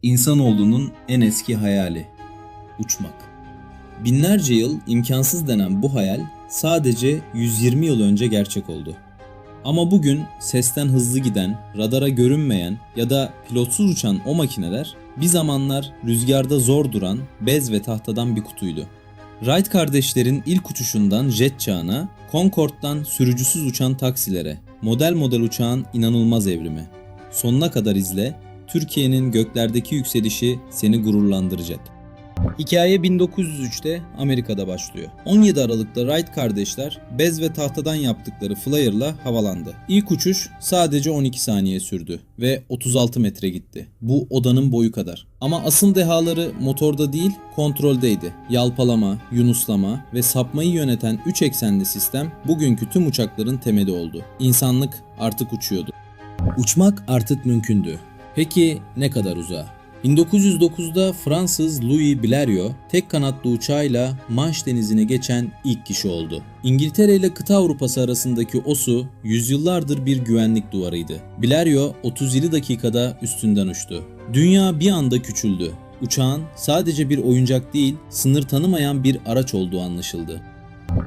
İnsanoğlunun en eski hayali, uçmak. Binlerce yıl imkansız denen bu hayal sadece 120 yıl önce gerçek oldu. Ama bugün sesten hızlı giden, radara görünmeyen ya da pilotsuz uçan o makineler bir zamanlar rüzgarda zor duran bez ve tahtadan bir kutuydu. Wright kardeşlerin ilk uçuşundan jet çağına, Concorde'dan sürücüsüz uçan taksilere, model model uçağın inanılmaz evrimi. Sonuna kadar izle, Türkiye'nin göklerdeki yükselişi seni gururlandıracak. Hikaye 1903'te Amerika'da başlıyor. 17 Aralık'ta Wright kardeşler bez ve tahtadan yaptıkları Flyer'la havalandı. İlk uçuş sadece 12 saniye sürdü ve 36 metre gitti. Bu odanın boyu kadar. Ama asıl dehaları motorda değil, kontroldeydi. Yalpalama, yunuslama ve sapmayı yöneten 3 eksenli sistem bugünkü tüm uçakların temeli oldu. İnsanlık artık uçuyordu. Uçmak artık mümkündü. Peki ne kadar uzağa? 1909'da Fransız Louis Blériot tek kanatlı uçağıyla Manş Denizi'ne geçen ilk kişi oldu. İngiltere ile kıta Avrupası arasındaki o su yüzyıllardır bir güvenlik duvarıydı. Blériot 37 dakikada üstünden uçtu. Dünya bir anda küçüldü. Uçağın sadece bir oyuncak değil, sınır tanımayan bir araç olduğu anlaşıldı.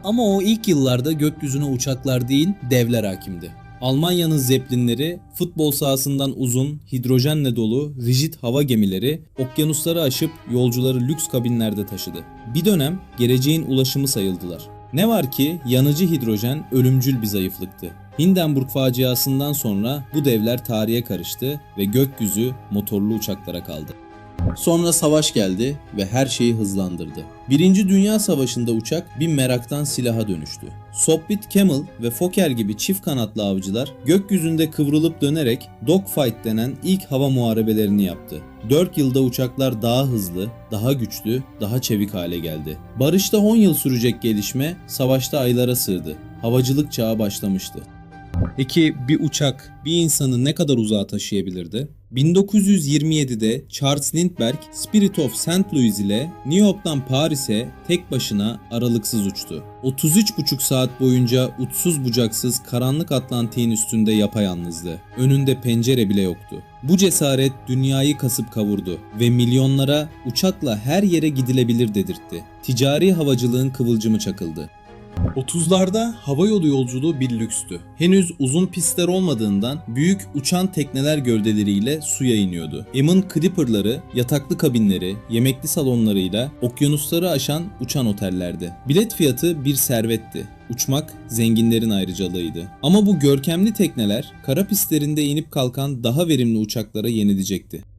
Ama o ilk yıllarda gökyüzüne uçaklar değil, devler hakimdi. Almanya'nın Zeppelinleri, futbol sahasından uzun, hidrojenle dolu, rigid hava gemileri, okyanusları aşıp yolcuları lüks kabinlerde taşıdı. Bir dönem geleceğin ulaşımı sayıldılar. Ne var ki yanıcı hidrojen ölümcül bir zayıflıktı. Hindenburg faciasından sonra bu devler tarihe karıştı ve gökyüzü motorlu uçaklara kaldı. Sonra savaş geldi ve her şeyi hızlandırdı. Birinci Dünya Savaşı'nda uçak bir meraktan silaha dönüştü. Sopwith Camel ve Fokker gibi çift kanatlı avcılar gökyüzünde kıvrılıp dönerek dogfight denen ilk hava muharebelerini yaptı. 4 yılda uçaklar daha hızlı, daha güçlü, daha çevik hale geldi. Barışta 10 yıl sürecek gelişme savaşta aylara sığdı. Havacılık çağı başlamıştı. Peki bir uçak bir insanı ne kadar uzağa taşıyabilirdi? 1927'de Charles Lindbergh Spirit of St. Louis ile New York'tan Paris'e tek başına aralıksız uçtu. 33,5 saat boyunca uçsuz bucaksız karanlık Atlantik'in üstünde yapayalnızdı. Önünde pencere bile yoktu. Bu cesaret dünyayı kasıp kavurdu ve milyonlara uçakla her yere gidilebilir dedirtti. Ticari havacılığın kıvılcımı çakıldı. 30'larda havayolu yolculuğu bir lükstü. Henüz uzun pistler olmadığından büyük uçan tekneler gövdeleriyle suya iniyordu. Emin Clipper'ları, yataklı kabinleri, yemekli salonlarıyla okyanusları aşan uçan otellerdi. Bilet fiyatı bir servetti. Uçmak zenginlerin ayrıcalığıydı. Ama bu görkemli tekneler kara pistlerinde inip kalkan daha verimli uçaklara yenilecekti.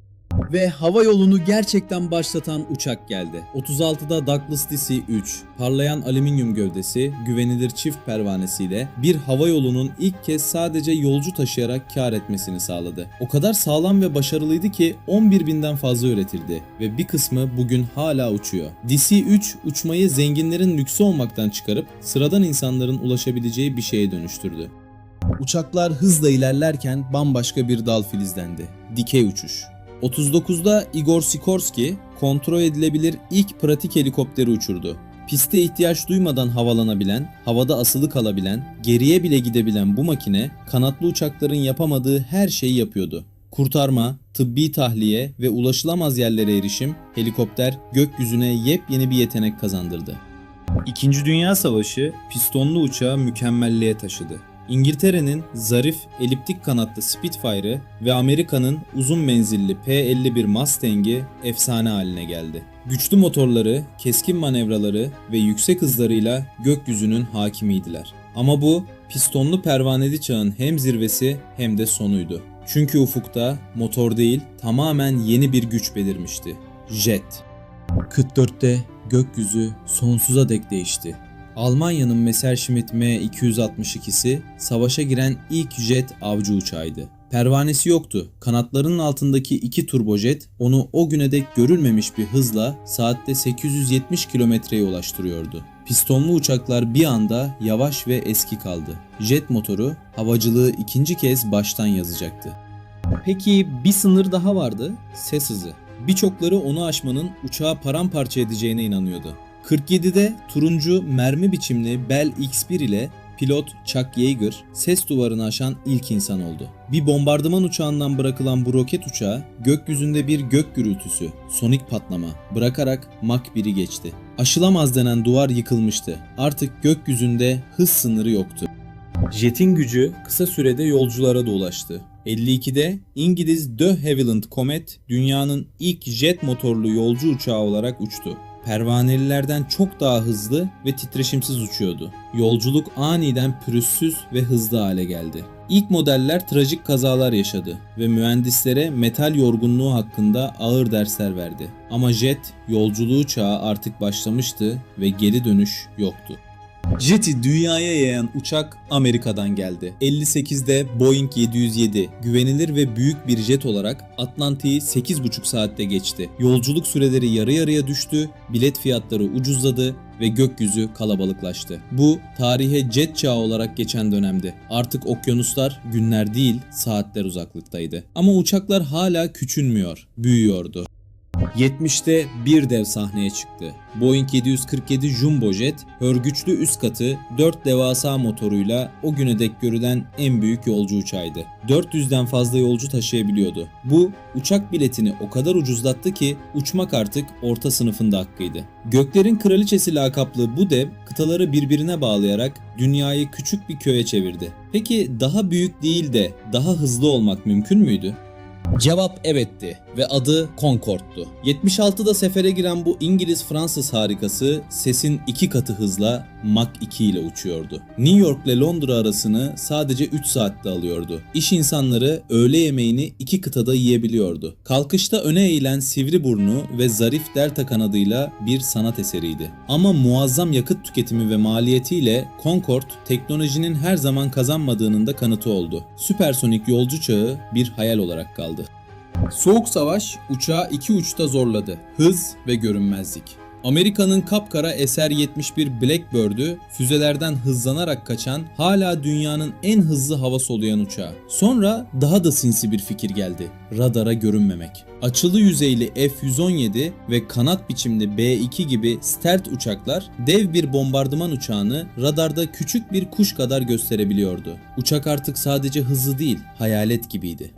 Ve hava yolunu gerçekten başlatan uçak geldi. 36'da Douglas DC-3, parlayan alüminyum gövdesi, güvenilir çift pervanesiyle bir hava yolunun ilk kez sadece yolcu taşıyarak kar etmesini sağladı. O kadar sağlam ve başarılıydı ki 11 binden fazla üretildi ve bir kısmı bugün hala uçuyor. DC-3 uçmayı zenginlerin lüksü olmaktan çıkarıp sıradan insanların ulaşabileceği bir şeye dönüştürdü. Uçaklar hızla ilerlerken bambaşka bir dal filizlendi. Dikey uçuş. 39'da Igor Sikorsky kontrol edilebilir ilk pratik helikopteri uçurdu. Piste ihtiyaç duymadan havalanabilen, havada asılı kalabilen, geriye bile gidebilen bu makine kanatlı uçakların yapamadığı her şeyi yapıyordu. Kurtarma, tıbbi tahliye ve ulaşılamaz yerlere erişim, helikopter gökyüzüne yepyeni bir yetenek kazandırdı. İkinci Dünya Savaşı pistonlu uçağı mükemmelliğe taşıdı. İngiltere'nin zarif eliptik kanatlı Spitfire'ı ve Amerika'nın uzun menzilli P-51 Mustang'i efsane haline geldi. Güçlü motorları, keskin manevraları ve yüksek hızlarıyla gökyüzünün hakimiydiler. Ama bu pistonlu pervaneli çağın hem zirvesi hem de sonuydu. Çünkü ufukta motor değil tamamen yeni bir güç belirmişti. Jet. 44'te gökyüzü sonsuza dek değişti. Almanya'nın Messerschmitt M262'si savaşa giren ilk jet avcı uçağıydı. Pervanesi yoktu. Kanatlarının altındaki iki turbojet onu o güne dek görülmemiş bir hızla saatte 870 kilometreye ulaştırıyordu. Pistonlu uçaklar bir anda yavaş ve eski kaldı. Jet motoru havacılığı ikinci kez baştan yazacaktı. Peki bir sınır daha vardı, ses hızı. Birçokları onu aşmanın uçağı paramparça edeceğine inanıyordu. 47'de turuncu mermi biçimli Bell X-1 ile pilot Chuck Yeager ses duvarını aşan ilk insan oldu. Bir bombardıman uçağından bırakılan bu roket uçağı gökyüzünde bir gök gürültüsü, sonik patlama bırakarak Mach 1'i geçti. Aşılamaz denen duvar yıkılmıştı. Artık gökyüzünde hız sınırı yoktu. Jet'in gücü kısa sürede yolculara da ulaştı. 52'de İngiliz De Havilland Comet dünyanın ilk jet motorlu yolcu uçağı olarak uçtu. Pervanelilerden çok daha hızlı ve titreşimsiz uçuyordu. Yolculuk aniden pürüzsüz ve hızlı hale geldi. İlk modeller trajik kazalar yaşadı ve mühendislere metal yorgunluğu hakkında ağır dersler verdi. Ama jet yolculuğu çağı artık başlamıştı ve geri dönüş yoktu. Jet'i dünyaya yayan uçak Amerika'dan geldi. 58'de Boeing 707 güvenilir ve büyük bir jet olarak Atlantik'i 8,5 saatte geçti. Yolculuk süreleri yarı yarıya düştü, bilet fiyatları ucuzladı ve gökyüzü kalabalıklaştı. Bu tarihe jet çağı olarak geçen dönemdi. Artık okyanuslar günler değil saatler uzaklıktaydı. Ama uçaklar hala küçülmüyor, büyüyordu. 70'te bir dev sahneye çıktı. Boeing 747 Jumbo Jet, hörgüçlü üst katı 4 devasa motoruyla o güne dek görülen en büyük yolcu uçağıydı. 400'den fazla yolcu taşıyabiliyordu. Bu, uçak biletini o kadar ucuzlattı ki uçmak artık orta sınıfında hakkıydı. Göklerin kraliçesi lakaplı bu dev, kıtaları birbirine bağlayarak dünyayı küçük bir köye çevirdi. Peki daha büyük değil de daha hızlı olmak mümkün müydü? Cevap evetti ve adı Concorde'du. 76'da sefere giren bu İngiliz-Fransız harikası sesin 2 katı hızla Mach 2 ile uçuyordu. New York ile Londra arasını sadece 3 saatte alıyordu. İş insanları öğle yemeğini 2 kıtada yiyebiliyordu. Kalkışta öne eğilen sivri burnu ve zarif delta kanadıyla bir sanat eseriydi. Ama muazzam yakıt tüketimi ve maliyetiyle Concorde teknolojinin her zaman kazanmadığının da kanıtı oldu. Süpersonik yolcu çağı bir hayal olarak kaldı. Soğuk Savaş uçağı iki uçta zorladı. Hız ve görünmezlik. Amerika'nın kapkara SR-71 Blackbird'ü füzelerden hızlanarak kaçan, hala dünyanın en hızlı hava soluyan uçağı. Sonra daha da sinsi bir fikir geldi. Radara görünmemek. Açılı yüzeyli F-117 ve kanat biçimli B-2 gibi stealth uçaklar dev bir bombardıman uçağını radarda küçük bir kuş kadar gösterebiliyordu. Uçak artık sadece hızlı değil, hayalet gibiydi.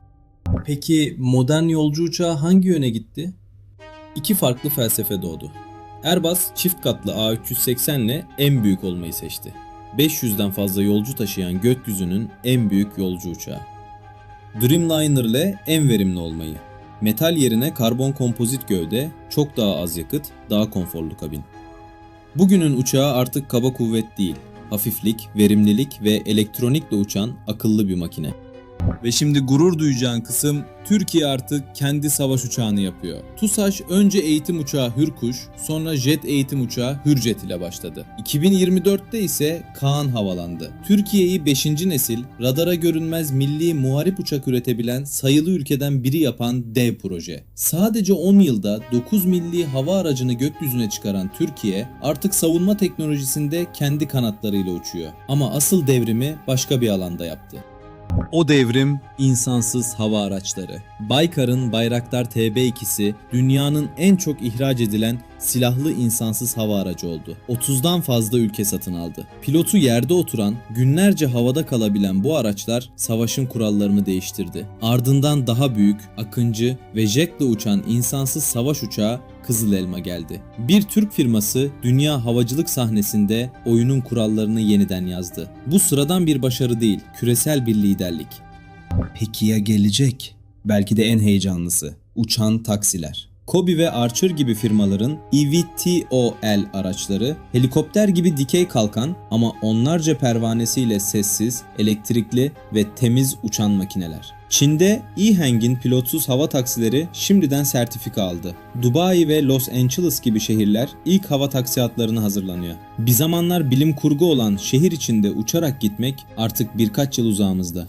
Peki modern yolcu uçağı hangi yöne gitti? İki farklı felsefe doğdu. Airbus çift katlı A380 ile en büyük olmayı seçti. 500'den fazla yolcu taşıyan gökyüzünün en büyük yolcu uçağı. Dreamliner ile en verimli olmayı. Metal yerine karbon kompozit gövde, çok daha az yakıt, daha konforlu kabin. Bugünün uçağı artık kaba kuvvet değil, hafiflik, verimlilik ve elektronikle uçan akıllı bir makine. Ve şimdi gurur duyacağın kısım, Türkiye artık kendi savaş uçağını yapıyor. TUSAŞ önce eğitim uçağı Hürkuş, sonra jet eğitim uçağı Hürjet ile başladı. 2024'te ise Kaan havalandı. Türkiye'yi 5. nesil, radara görünmez milli muharip uçak üretebilen sayılı ülkeden biri yapan dev proje. Sadece 10 yılda 9 milli hava aracını gökyüzüne çıkaran Türkiye, artık savunma teknolojisinde kendi kanatlarıyla uçuyor. Ama asıl devrimi başka bir alanda yaptı. O devrim insansız hava araçları. Baykar'ın Bayraktar TB2'si dünyanın en çok ihraç edilen silahlı insansız hava aracı oldu. 30'dan fazla ülke satın aldı. Pilotu yerde oturan, günlerce havada kalabilen bu araçlar savaşın kurallarını değiştirdi. Ardından daha büyük, Akıncı ve jetle uçan insansız savaş uçağı Kızıl Elma geldi. Bir Türk firması dünya havacılık sahnesinde oyunun kurallarını yeniden yazdı. Bu sıradan bir başarı değil, küresel bir liderlik. Peki ya gelecek? Belki de en heyecanlısı, uçan taksiler. Kobi ve Archer gibi firmaların eVTOL araçları helikopter gibi dikey kalkan ama onlarca pervanesiyle sessiz, elektrikli ve temiz uçan makineler. Çin'de EHang'in pilotsuz hava taksileri şimdiden sertifika aldı. Dubai ve Los Angeles gibi şehirler ilk hava taksi hatlarına hazırlanıyor. Bir zamanlar bilim kurgu olan şehir içinde uçarak gitmek artık birkaç yıl uzağımızda.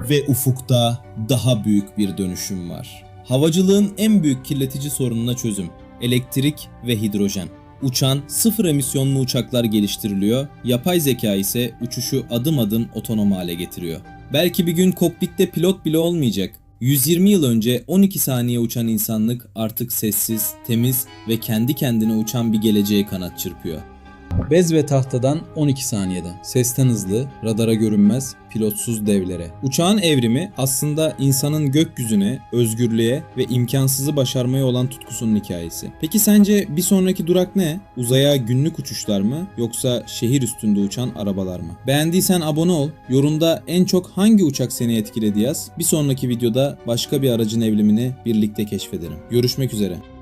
Ve ufukta daha büyük bir dönüşüm var. Havacılığın en büyük kirletici sorununa çözüm: elektrik ve hidrojen. Uçan sıfır emisyonlu uçaklar geliştiriliyor, yapay zeka ise uçuşu adım adım otonom hale getiriyor. Belki bir gün kokpitte pilot bile olmayacak. 120 yıl önce 12 saniye uçan insanlık artık sessiz, temiz ve kendi kendine uçan bir geleceğe kanat çırpıyor. Bez ve tahtadan 12 saniyede. Sesten hızlı, radara görünmez, pilotsuz devlere. Uçağın evrimi aslında insanın gökyüzüne, özgürlüğe ve imkansızı başarmaya olan tutkusunun hikayesi. Peki sence bir sonraki durak ne? Uzaya günlük uçuşlar mı yoksa şehir üstünde uçan arabalar mı? Beğendiysen abone ol. Yorumda en çok hangi uçak seni etkiledi yaz. Bir sonraki videoda başka bir aracın evrimini birlikte keşfedelim. Görüşmek üzere.